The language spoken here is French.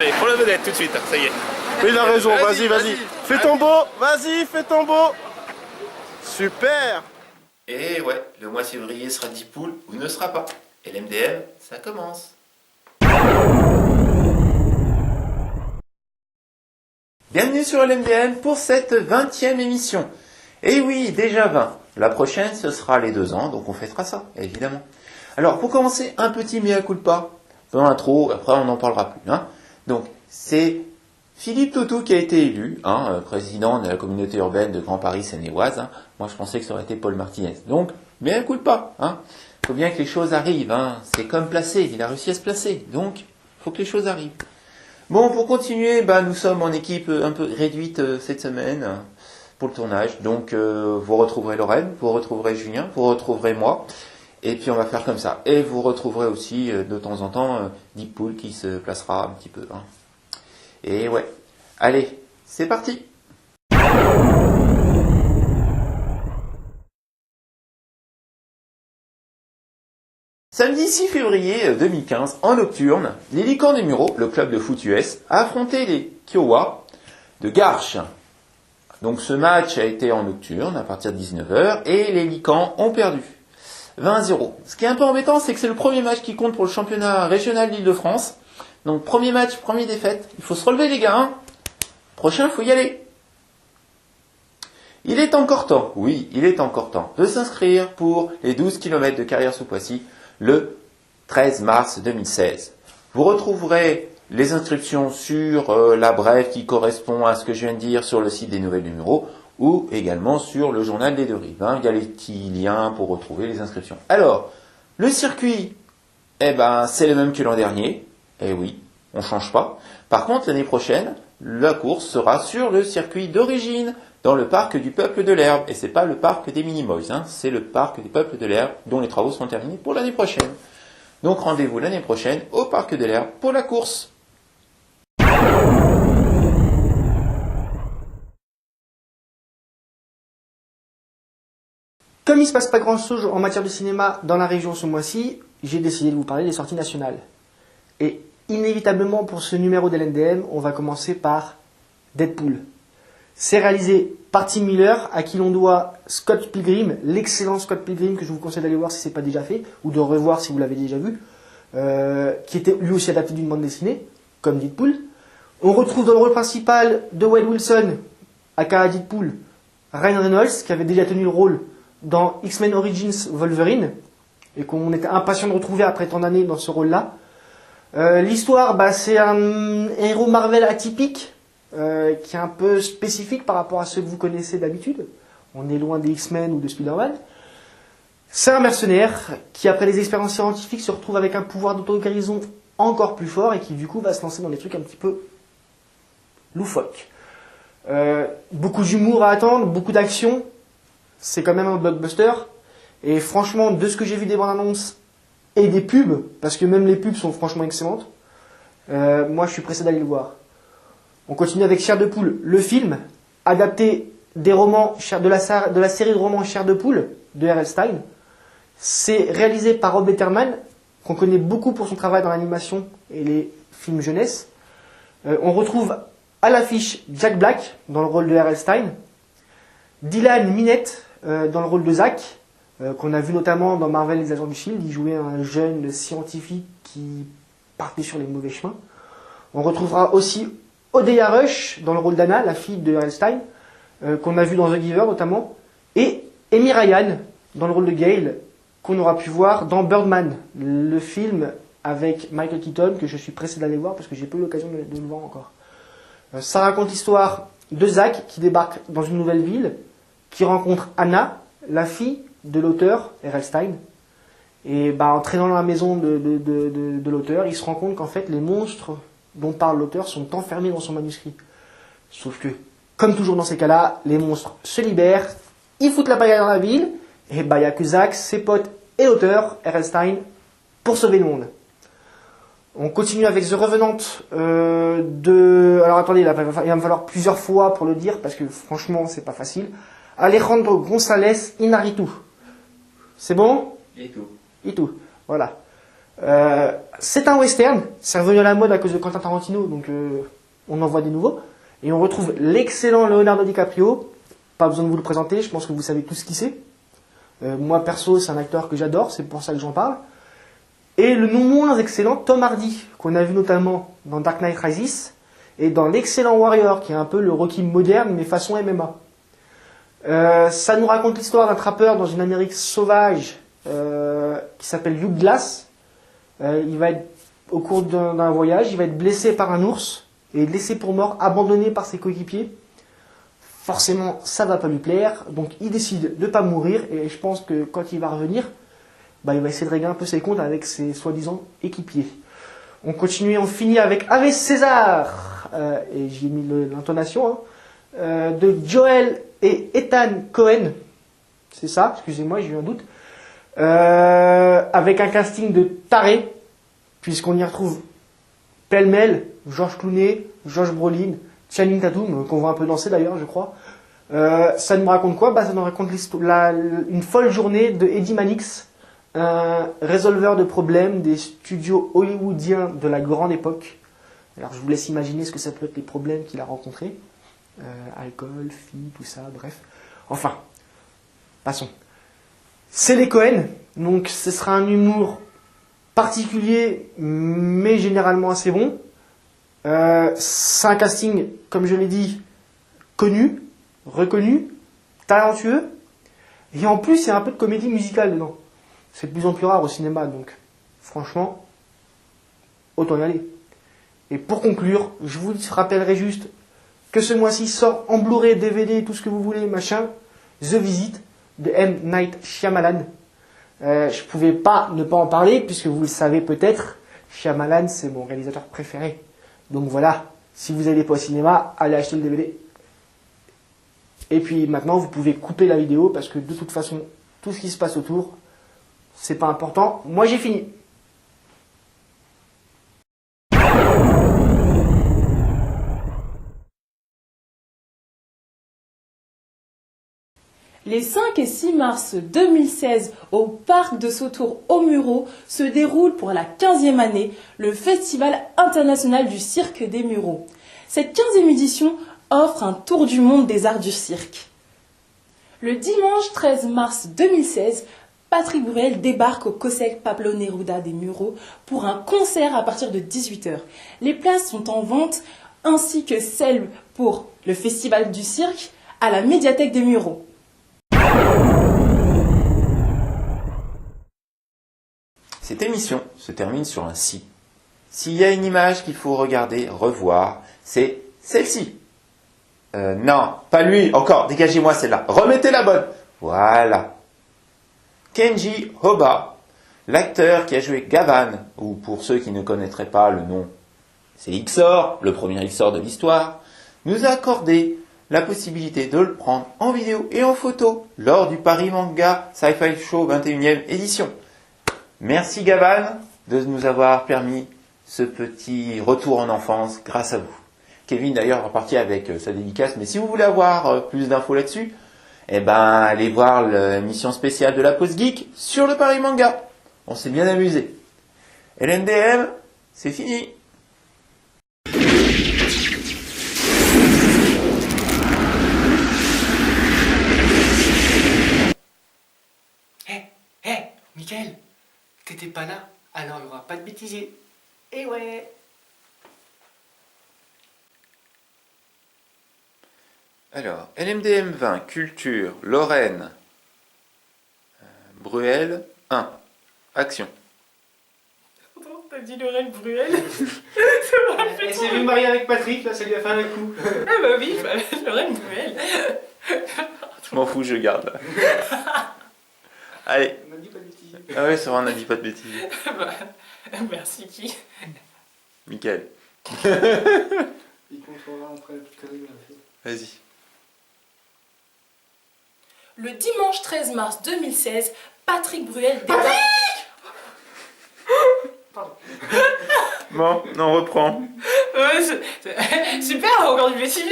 Allez, prends la vedette tout de suite, ça y est. Il a raison, vas-y. Fais ton beau, vas-y, fais ton beau. Super. Et ouais, le mois de février sera 10 poules ou ne sera pas. Et l'MDM, ça commence. Bienvenue sur l'MDM pour cette 20e émission. Et oui, déjà 20. La prochaine, ce sera les 2 ans, donc on fêtera ça, évidemment. Alors, pour commencer, un petit mea culpa dans l'intro, après on n'en parlera plus. Donc, c'est Philippe Toutou qui a été élu, président de la communauté urbaine de Grand Paris Seine-et-Oise. Moi, je pensais que ça aurait été Paul Martinez. Donc, mea culpa. Faut bien que les choses arrivent. C'est comme placé, il a réussi à se placer. Donc, il faut que les choses arrivent. Bon, pour continuer, nous sommes en équipe un peu réduite cette semaine pour le tournage. Donc, vous retrouverez Lorraine, vous retrouverez Julien, vous retrouverez moi. Et puis, on va faire comme ça. Et vous retrouverez aussi, de temps en temps, Deeppool qui se placera un petit peu. Et ouais. Allez, c'est parti! Samedi 6 février 2015, en nocturne, les Lycans des Mureaux, le club de foot US, a affronté les Kiowa de Garches. Donc ce match a été en nocturne à partir de 19h et les Lycans ont perdu 20-0. Ce qui est un peu embêtant, c'est que c'est le premier match qui compte pour le championnat régional d'Île-de-France. Donc premier match, première défaite. Il faut se relever les gars. Prochain, il faut y aller. Il est encore temps, oui, il est encore temps de s'inscrire pour les 12 km de carrière sous Poissy le 13 mars 2016. Vous retrouverez les inscriptions sur la brève qui correspond à ce que je viens de dire sur le site des Nouvelles du Murau ou également sur le journal des Deux Rives. Il y a les petits liens pour retrouver les inscriptions. Alors, le circuit, c'est le même que l'an dernier. Eh oui, on ne change pas. Par contre, l'année prochaine, la course sera sur le circuit d'origine, dans le parc du Peuple de l'Herbe. Et c'est pas le parc des Minimoys, c'est le parc du Peuple de l'Herbe, dont les travaux seront terminés pour l'année prochaine. Donc rendez-vous l'année prochaine au parc de l'Herbe pour la course. Comme il ne se passe pas grand chose en matière de cinéma dans la région ce mois-ci, j'ai décidé de vous parler des sorties nationales. Et inévitablement pour ce numéro de l'NDM, on va commencer par Deadpool. C'est réalisé par Tim Miller, à qui l'on doit Scott Pilgrim, l'excellent Scott Pilgrim que je vous conseille d'aller voir si ce n'est pas déjà fait, ou de revoir si vous l'avez déjà vu, qui était lui aussi adapté d'une bande dessinée, comme Deadpool. On retrouve dans le rôle principal de Wade Wilson, aka Deadpool, Ryan Reynolds, qui avait déjà tenu le rôle dans X-Men Origins Wolverine, et qu'on était impatient de retrouver après tant d'années dans ce rôle-là. L'histoire, c'est un héros Marvel atypique, qui est un peu spécifique par rapport à ceux que vous connaissez d'habitude. On est loin des X-Men ou de Spider-Man. C'est un mercenaire qui, après les expériences scientifiques, se retrouve avec un pouvoir d'auto-guérison encore plus fort et qui, du coup, va se lancer dans des trucs un petit peu loufoques. Beaucoup d'humour à attendre, beaucoup d'action. C'est quand même un blockbuster. Et franchement, de ce que j'ai vu des bandes annonces et des pubs, parce que même les pubs sont franchement excellentes, moi, je suis pressé d'aller le voir. On continue avec Chair de Poule, le film, adapté des romans de la série de romans Chair de Poule de R.L. Stein. C'est réalisé par Rob Letterman, qu'on connaît beaucoup pour son travail dans l'animation et les films jeunesse. On retrouve à l'affiche Jack Black dans le rôle de R.L. Stein, Dylan Minette dans le rôle de Zach, qu'on a vu notamment dans Marvel les Agents du Shield. Il jouait un jeune scientifique qui partait sur les mauvais chemins. On retrouvera aussi Odeya Rush dans le rôle d'Anna, la fille de R.L. Stein, qu'on a vu dans The Giver notamment, et Amy Ryan dans le rôle de Gale, qu'on aura pu voir dans Birdman, le film avec Michael Keaton, que je suis pressé d'aller voir parce que j'ai pas eu l'occasion de le voir encore. Ça raconte l'histoire de Zach qui débarque dans une nouvelle ville, qui rencontre Anna, la fille de l'auteur R.L. Stein, et en traînant dans la maison de l'auteur, il se rend compte qu'en fait les monstres dont parle l'auteur sont enfermés dans son manuscrit. Sauf que, comme toujours dans ces cas-là, les monstres se libèrent, ils foutent la pagaille dans la ville, et il n'y a que Zach, ses potes et l'auteur, R.L. Stein, pour sauver le monde. On continue avec The Revenant Alors attendez, il va me falloir plusieurs fois pour le dire, parce que franchement, c'est pas facile. Alejandro González Iñárritu. C'est bon ? Et tout. Et tout, voilà. C'est un western, c'est revenu à la mode à cause de Quentin Tarantino, donc on en voit des nouveaux. Et on retrouve l'excellent Leonardo DiCaprio. Pas besoin de vous le présenter, je pense que vous savez tous qui c'est. Moi perso, c'est un acteur que j'adore, c'est pour ça que j'en parle. Et le non moins excellent Tom Hardy, qu'on a vu notamment dans Dark Knight Rises, et dans l'excellent Warrior, qui est un peu le Rocky moderne, mais façon MMA. Ça nous raconte l'histoire d'un trappeur dans une Amérique sauvage qui s'appelle Hugh Glass. Il va être, au cours d'un voyage, il va être blessé par un ours et laissé pour mort, abandonné par ses coéquipiers. Forcément, ça va pas lui plaire, donc il décide de pas mourir, et je pense que quand il va revenir, il va essayer de régler un peu ses comptes avec ses soi-disant équipiers. On continue et on finit avec Ave César, et j'ai mis l'intonation, de Joel et Ethan Cohen. C'est ça, excusez-moi, j'ai eu un doute. Avec un casting de taré, puisqu'on y retrouve pêle-mêle George Clooney, Josh Brolin, Channing Tatum, qu'on voit un peu danser d'ailleurs, je crois. Ça nous raconte quoi? Ça nous raconte une folle journée de Eddie Mannix, un résolveur de problèmes des studios hollywoodiens de la grande époque. Alors je vous laisse imaginer ce que ça peut être les problèmes qu'il a rencontrés. Alcool, filles, tout ça, bref. Enfin, passons. C'est les Cohen, donc ce sera un humour particulier, mais généralement assez bon. C'est un casting, comme je l'ai dit, connu, reconnu, talentueux, et en plus il y a un peu de comédie musicale dedans. C'est de plus en plus rare au cinéma, donc franchement, autant y aller. Et pour conclure, je vous rappellerai juste que ce mois-ci sort en Blu-ray, DVD, tout ce que vous voulez, machin, The Visit de M. Night Shyamalan. Je pouvais pas ne pas en parler, puisque vous le savez peut-être, Shyamalan c'est mon réalisateur préféré. Donc voilà, si vous n'allez pas au cinéma, allez acheter le DVD. Et puis maintenant, vous pouvez couper la vidéo, parce que de toute façon, tout ce qui se passe autour, c'est pas important. Moi j'ai fini. Les 5 et 6 mars 2016, au parc de Sautour au Mureaux, se déroule pour la 15e année le Festival international du cirque des Mureaux. Cette 15e édition offre un tour du monde des arts du cirque. Le dimanche 13 mars 2016, Patrick Bruel débarque au COSEC Pablo Neruda des Mureaux pour un concert à partir de 18h. Les places sont en vente, ainsi que celles pour le Festival du cirque à la médiathèque des Mureaux. Cette émission se termine sur un si. S'il y a une image qu'il faut regarder, revoir, c'est celle-ci. Non, pas lui, encore, dégagez-moi celle-là. Remettez la bonne. Voilà. Kenji Hoba, l'acteur qui a joué Gavan, ou pour ceux qui ne connaîtraient pas le nom, c'est Xor, le premier Xor de l'histoire, nous a accordé la possibilité de le prendre en vidéo et en photo lors du Paris Manga Sci-Fi Show 21e édition. Merci Gavan de nous avoir permis ce petit retour en enfance grâce à vous. Kevin d'ailleurs est reparti avec sa dédicace, mais si vous voulez avoir plus d'infos là-dessus, allez voir l'émission spéciale de la Pause Geek sur le Paris Manga. On s'est bien amusé. LNDM, c'est fini. Mickaël, t'étais pas là, alors il n'y aura pas de bêtisier. Et ouais. Alors, LMDM 20, Culture, Lorraine, Bruel, 1. Action. T'as dit Lorraine Bruel. Elle s'est vue marier avec Patrick, là, ça lui a fait un coup. Ah bah oui, Lorraine Bruel. Je m'en fous, je garde là. Allez. On n'a dit pas de bêtisier. Ah ouais, c'est vrai, on n'a dit pas de bêtises. Merci qui? Mickaël. Il contrôlera après la petite connerie qu'on a fait. Vas-y. Le dimanche 13 mars 2016, Patrick Bruel débarque... Pardon. Bon, on reprend. Super, encore du bêtisier.